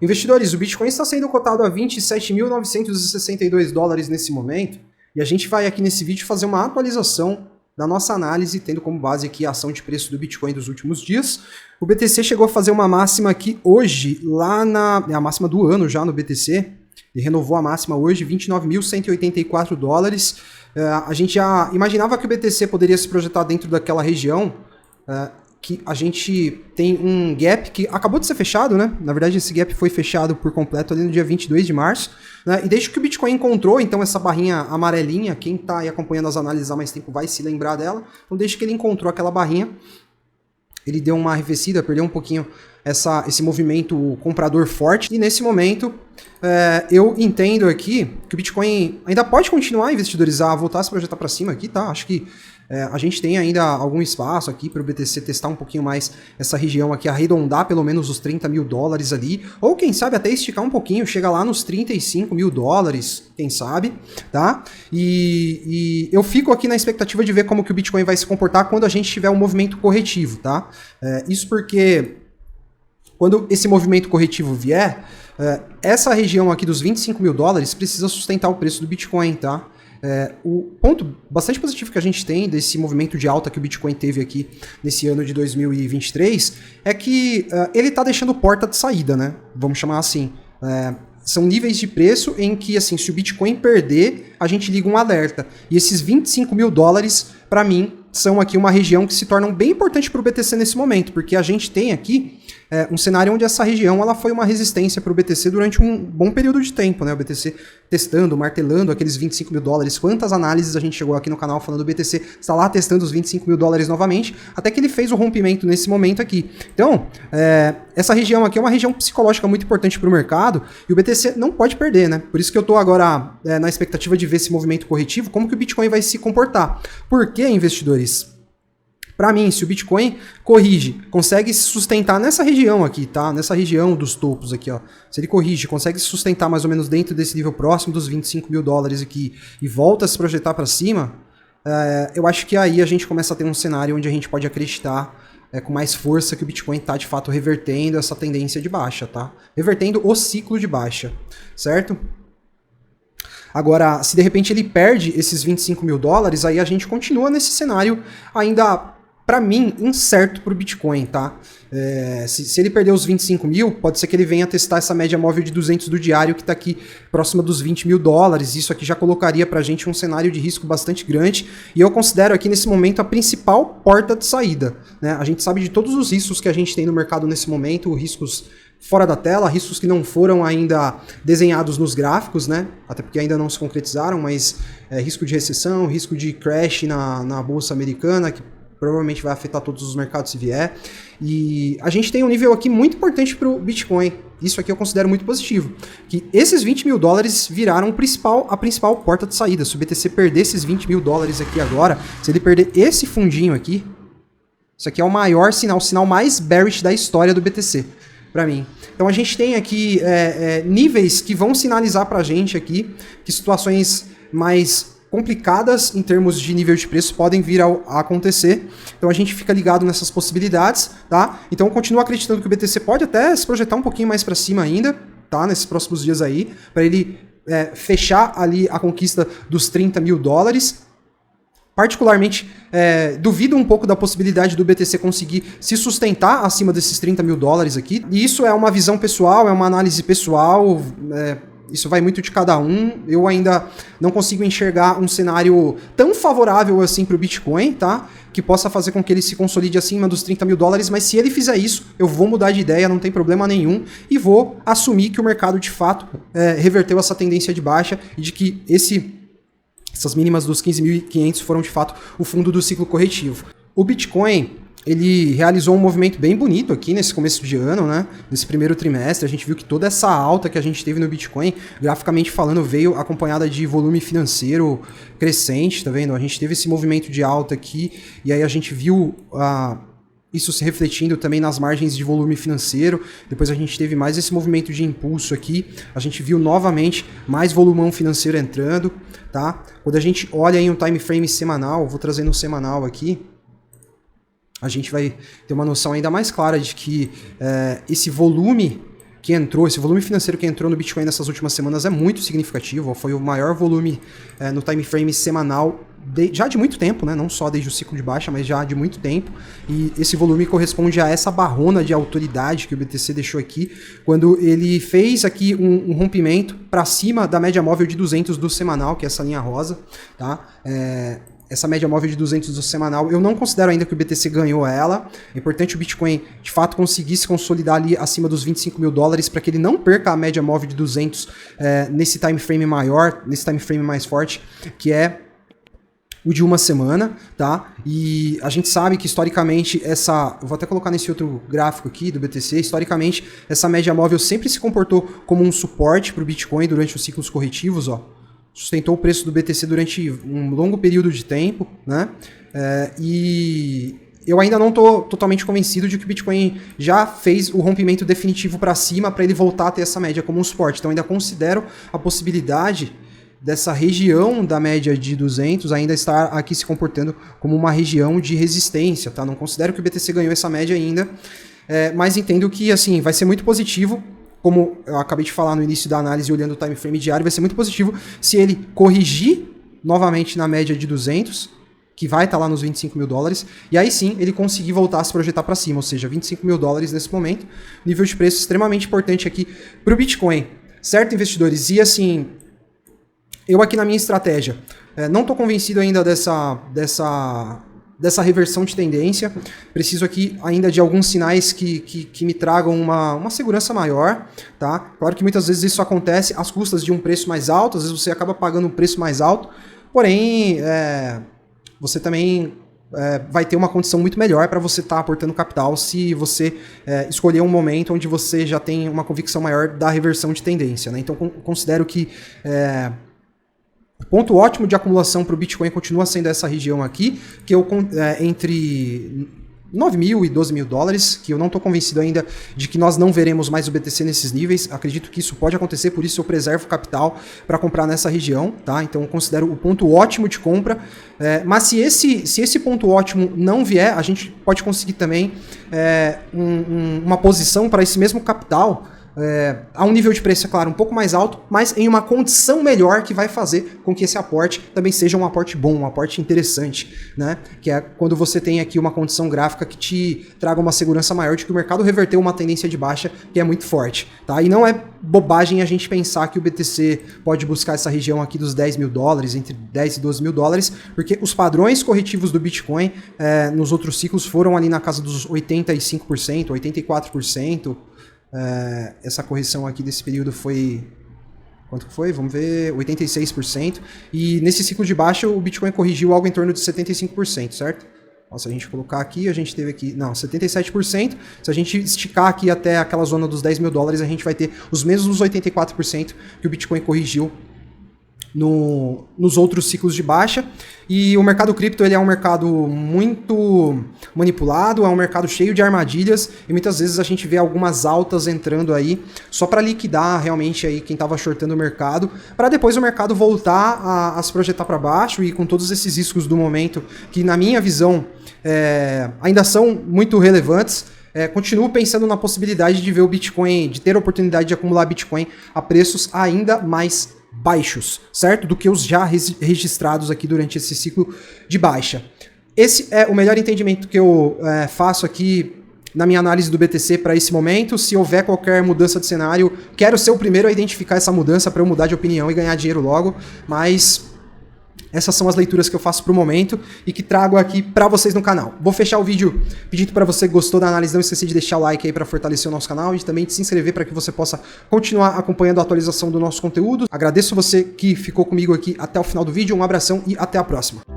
Investidores, o Bitcoin está sendo cotado a 27.962 dólares nesse momento, e a gente vai aqui nesse vídeo fazer uma atualização da nossa análise, tendo como base aqui a ação de preço do Bitcoin dos últimos dias. O BTC chegou a fazer uma máxima aqui hoje, é a máxima do ano já no BTC, e renovou a máxima hoje, 29.184 dólares. A gente já imaginava que o BTC poderia se projetar dentro daquela região, que a gente tem um gap que acabou de ser fechado, né? Na verdade, esse gap foi fechado por completo ali no dia 22 de março, né? E desde que o Bitcoin encontrou, então, essa barrinha amarelinha, quem está aí acompanhando as análises há mais tempo vai se lembrar dela. Então, desde que ele encontrou aquela barrinha, ele deu uma arrefecida, perdeu um pouquinho esse movimento comprador forte. E nesse momento, eu entendo aqui que o Bitcoin ainda pode continuar a investidorizar, voltar a se projetar para cima aqui, tá? Acho que a gente tem ainda algum espaço aqui para o BTC testar um pouquinho mais essa região aqui, arredondar pelo menos os 30 mil dólares ali, ou quem sabe até esticar um pouquinho, chega lá nos 35 mil dólares, quem sabe, tá? E eu fico aqui na expectativa de ver como que o Bitcoin vai se comportar quando a gente tiver um movimento corretivo, tá? Isso porque quando esse movimento corretivo vier, essa região aqui dos 25 mil dólares precisa sustentar o preço do Bitcoin, tá? O ponto bastante positivo que a gente tem desse movimento de alta que o Bitcoin teve aqui nesse ano de 2023 é que ele está deixando porta de saída, né? Vamos chamar assim. São níveis de preço em que, assim, se o Bitcoin perder, a gente liga um alerta. E esses 25 mil dólares, para mim, são aqui uma região que se tornam bem importante para o BTC nesse momento, porque a gente tem aqui um cenário onde essa região ela foi uma resistência para o BTC durante um bom período de tempo, né? O BTC testando, martelando aqueles 25 mil dólares. Quantas análises a gente chegou aqui no canal falando do BTC está lá testando os 25 mil dólares novamente, até que ele fez o rompimento nesse momento aqui. Então, essa região aqui é uma região psicológica muito importante para o mercado e o BTC não pode perder, né? Por isso que eu estou agora na expectativa de ver esse movimento corretivo, como que o Bitcoin vai se comportar. Por quê, investidores? Para mim, se o Bitcoin corrige, consegue se sustentar nessa região aqui, tá? Nessa região dos topos aqui, ó. Se ele corrige, consegue se sustentar mais ou menos dentro desse nível próximo dos 25 mil dólares aqui e volta a se projetar para cima, eu acho que aí a gente começa a ter um cenário onde a gente pode acreditar com mais força que o Bitcoin está de fato revertendo essa tendência de baixa, tá? Revertendo o ciclo de baixa, certo? Agora, se de repente ele perde esses 25 mil dólares, aí a gente continua nesse cenário ainda, para mim, incerto para o Bitcoin, tá? Se ele perder os 25 mil, pode ser que ele venha testar essa média móvel de 200 do diário, que está aqui próxima dos 20 mil dólares. Isso aqui já colocaria para a gente um cenário de risco bastante grande. E eu considero aqui, nesse momento, a principal porta de saída, né? A gente sabe de todos os riscos que a gente tem no mercado nesse momento, riscos fora da tela, riscos que não foram ainda desenhados nos gráficos, né? Até porque ainda não se concretizaram, mas risco de recessão, risco de crash na bolsa americana, que provavelmente vai afetar todos os mercados se vier. E a gente tem um nível aqui muito importante para o Bitcoin. Isso aqui eu considero muito positivo. Que esses 20 mil dólares viraram a principal porta de saída. Se o BTC perder esses 20 mil dólares aqui agora, se ele perder esse fundinho aqui, isso aqui é o maior sinal, o sinal mais bearish da história do BTC, para mim. Então a gente tem aqui níveis que vão sinalizar para a gente aqui que situações mais complicadas em termos de nível de preço podem vir a acontecer. Então a gente fica ligado nessas possibilidades, tá? Então eu continuo acreditando que o BTC pode até se projetar um pouquinho mais para cima ainda, tá? Nesses próximos dias aí, para ele fechar ali a conquista dos 30 mil dólares. Particularmente, duvido um pouco da possibilidade do BTC conseguir se sustentar acima desses 30 mil dólares aqui. E isso é uma visão pessoal, é uma análise pessoal, isso vai muito de cada um. Eu ainda não consigo enxergar um cenário tão favorável assim para o Bitcoin, tá? Que possa fazer com que ele se consolide acima dos 30 mil dólares, mas se ele fizer isso, eu vou mudar de ideia, não tem problema nenhum, e vou assumir que o mercado de fato reverteu essa tendência de baixa e de que essas mínimas dos 15.500 foram de fato o fundo do ciclo corretivo. O Bitcoin, ele realizou um movimento bem bonito aqui nesse começo de ano, né? Nesse primeiro trimestre, a gente viu que toda essa alta que a gente teve no Bitcoin, graficamente falando, veio acompanhada de volume financeiro crescente, tá vendo? A gente teve esse movimento de alta aqui, e aí a gente viu isso se refletindo também nas margens de volume financeiro. Depois a gente teve mais esse movimento de impulso aqui, a gente viu novamente mais volumão financeiro entrando, tá? Quando a gente olha em um time frame semanal, vou trazer no semanal aqui, a gente vai ter uma noção ainda mais clara de que esse volume que entrou, esse volume financeiro que entrou no Bitcoin nessas últimas semanas é muito significativo, foi o maior volume no time frame semanal já de muito tempo, né? Não só desde o ciclo de baixa, mas já de muito tempo. E esse volume corresponde a essa barrona de autoridade que o BTC deixou aqui, quando ele fez aqui um rompimento para cima da média móvel de 200 do semanal, que é essa linha rosa, tá? Essa média móvel de 200 do semanal, eu não considero ainda que o BTC ganhou ela. É importante o Bitcoin, de fato, conseguir se consolidar ali acima dos 25 mil dólares para que ele não perca a média móvel de 200 nesse time frame maior, nesse time frame mais forte, que é o de uma semana, tá? E a gente sabe que historicamente eu vou até colocar nesse outro gráfico aqui do BTC, historicamente essa média móvel sempre se comportou como um suporte para o Bitcoin durante os ciclos corretivos, ó. Sustentou o preço do BTC durante um longo período de tempo, né? E eu ainda não estou totalmente convencido de que o Bitcoin já fez o rompimento definitivo para cima para ele voltar a ter essa média como um suporte. Então ainda considero a possibilidade dessa região da média de 200 ainda estar aqui se comportando como uma região de resistência, tá? Não considero que o BTC ganhou essa média ainda, mas entendo que assim vai ser muito positivo, como eu acabei de falar no início da análise olhando o time frame diário, vai ser muito positivo se ele corrigir novamente na média de 200, que vai estar lá nos 25 mil dólares, e aí sim ele conseguir voltar a se projetar para cima, ou seja, 25 mil dólares nesse momento, nível de preço extremamente importante aqui para o Bitcoin, certo, investidores? E assim, eu aqui na minha estratégia, não estou convencido ainda dessa reversão de tendência, preciso aqui ainda de alguns sinais que me tragam uma segurança maior, tá? Claro que muitas vezes isso acontece às custas de um preço mais alto, às vezes você acaba pagando um preço mais alto, porém, você também vai ter uma condição muito melhor para você estar aportando capital se você escolher um momento onde você já tem uma convicção maior da reversão de tendência, né? Então, considero que o ponto ótimo de acumulação para o Bitcoin continua sendo essa região aqui, que entre 9 mil e 12 mil dólares, que eu não estou convencido ainda de que nós não veremos mais o BTC nesses níveis. Acredito que isso pode acontecer, por isso eu preservo capital para comprar nessa região, tá? Então eu considero o ponto ótimo de compra. Mas se esse ponto ótimo não vier, a gente pode conseguir também uma posição para esse mesmo capital a um nível de preço, é claro, um pouco mais alto, mas em uma condição melhor que vai fazer com que esse aporte também seja um aporte bom, um aporte interessante, né? Que é quando você tem aqui uma condição gráfica que te traga uma segurança maior de que o mercado reverteu uma tendência de baixa que é muito forte, tá? E não é bobagem a gente pensar que o BTC pode buscar essa região aqui dos 10 mil dólares, entre 10 e 12 mil dólares, porque os padrões corretivos do Bitcoin nos outros ciclos foram ali na casa dos 85%, 84%, essa correção aqui desse período foi... Quanto que foi? Vamos ver, 86%. E nesse ciclo de baixa o Bitcoin corrigiu algo em torno de 75%, certo? Então, se a gente colocar aqui, a gente teve aqui... Não, 77%. Se a gente esticar aqui até aquela zona dos 10 mil dólares, a gente vai ter os mesmos 84% que o Bitcoin corrigiu nos outros ciclos de baixa. E o mercado cripto ele é um mercado muito manipulado, é um mercado cheio de armadilhas e muitas vezes a gente vê algumas altas entrando aí só para liquidar realmente aí quem estava shortando o mercado, para depois o mercado voltar a se projetar para baixo e com todos esses riscos do momento que na minha visão ainda são muito relevantes. Continuo pensando na possibilidade de ver o Bitcoin, de ter a oportunidade de acumular Bitcoin a preços ainda mais baixos, certo? Do que os já registrados aqui durante esse ciclo de baixa. Esse é o melhor entendimento que eu faço aqui na minha análise do BTC para esse momento. Se houver qualquer mudança de cenário, quero ser o primeiro a identificar essa mudança para eu mudar de opinião e ganhar dinheiro logo, mas essas são as leituras que eu faço para o momento e que trago aqui para vocês no canal. Vou fechar o vídeo pedindo para você que gostou da análise, não esqueça de deixar o like aí para fortalecer o nosso canal e também de se inscrever para que você possa continuar acompanhando a atualização do nosso conteúdo. Agradeço você que ficou comigo aqui até o final do vídeo, um abração e até a próxima.